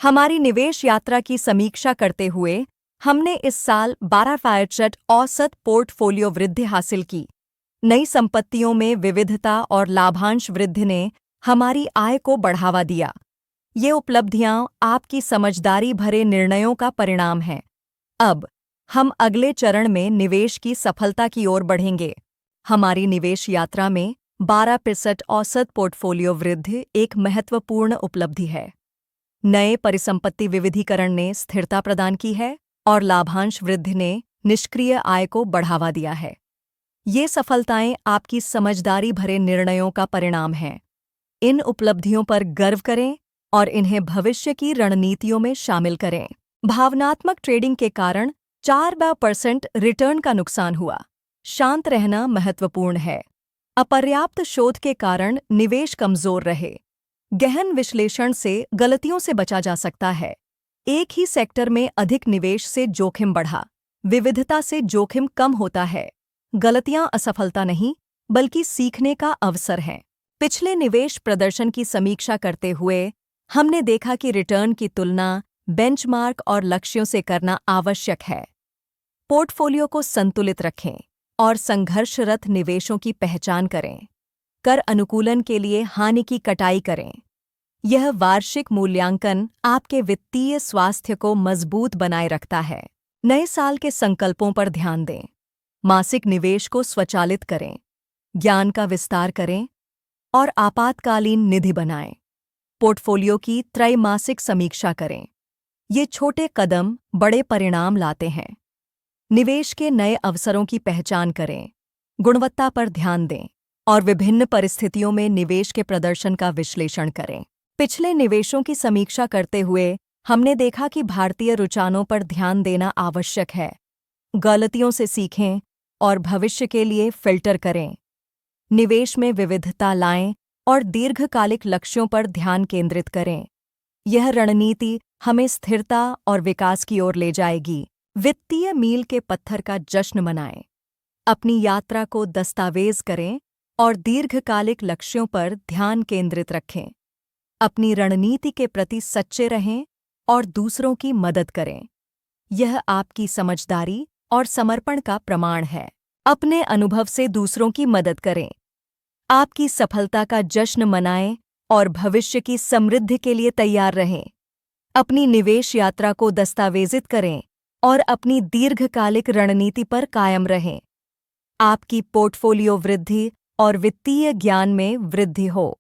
हमारी निवेश यात्रा की समीक्षा करते हुए हमने इस साल 12% औसत पोर्टफोलियो वृद्धि हासिल की। नई संपत्तियों में विविधता और लाभांश वृद्धि ने हमारी आय को बढ़ावा दिया। ये उपलब्धियां आपकी समझदारी भरे निर्णयों का परिणाम हैं। अब हम अगले चरण में निवेश की सफलता की ओर बढ़ेंगे। हमारी निवेश यात्रा में 12% औसत पोर्टफोलियो वृद्धि एक महत्वपूर्ण उपलब्धि है। नए परिसंपत्ति विविधीकरण ने स्थिरता प्रदान की है और लाभांश वृद्धि ने निष्क्रिय आय को बढ़ावा दिया है। ये सफलताएं आपकी समझदारी भरे निर्णयों का परिणाम हैं। इन उपलब्धियों पर गर्व करें और इन्हें भविष्य की रणनीतियों में शामिल करें। भावनात्मक ट्रेडिंग के कारण 4% रिटर्न का नुकसान हुआ। शांत रहना महत्वपूर्ण है। अपर्याप्त शोध के कारण निवेश कमजोर रहे। गहन विश्लेषण से गलतियों से बचा जा सकता है। एक ही सेक्टर में अधिक निवेश से जोखिम बढ़ा। विविधता से जोखिम कम होता है। गलतियां असफलता नहीं, बल्कि सीखने का अवसर हैं। पिछले निवेश प्रदर्शन की समीक्षा करते हुए हमने देखा कि रिटर्न की तुलना बेंचमार्क और लक्ष्यों से करना आवश्यक है। पोर्टफोलियो को संतुलित रखें और संघर्षरत निवेशों की पहचान करें। कर अनुकूलन के लिए हानि की कटाई करें। यह वार्षिक मूल्यांकन आपके वित्तीय स्वास्थ्य को मजबूत बनाए रखता है। नए साल के संकल्पों पर ध्यान दें। मासिक निवेश को स्वचालित करें, ज्ञान का विस्तार करें और आपातकालीन निधि बनाएं। पोर्टफोलियो की त्रैमासिक समीक्षा करें। ये छोटे कदम बड़े परिणाम लाते हैं। निवेश के नए अवसरों की पहचान करें, गुणवत्ता पर ध्यान दें और विभिन्न परिस्थितियों में निवेश के प्रदर्शन का विश्लेषण करें। पिछले निवेशों की समीक्षा करते हुए हमने देखा कि भारतीय रुझानों पर ध्यान देना आवश्यक है। गलतियों से सीखें और भविष्य के लिए फिल्टर करें। निवेश में विविधता लाएं और दीर्घकालिक लक्ष्यों पर ध्यान केंद्रित करें। यह रणनीति हमें स्थिरता और विकास की ओर ले जाएगी। वित्तीय मील के पत्थर का जश्न मनाएं। अपनी यात्रा को दस्तावेज करें और दीर्घकालिक लक्ष्यों पर ध्यान केंद्रित रखें। अपनी रणनीति के प्रति सच्चे रहें और दूसरों की मदद करें। यह आपकी समझदारी और समर्पण का प्रमाण है। अपने अनुभव से दूसरों की मदद करें। आपकी सफलता का जश्न मनाएं और भविष्य की समृद्धि के लिए तैयार रहें। अपनी निवेश यात्रा को दस्तावेजित करें और अपनी दीर्घकालिक रणनीति पर कायम रहें। आपकी पोर्टफोलियो वृद्धि और वित्तीय ज्ञान में वृद्धि हो।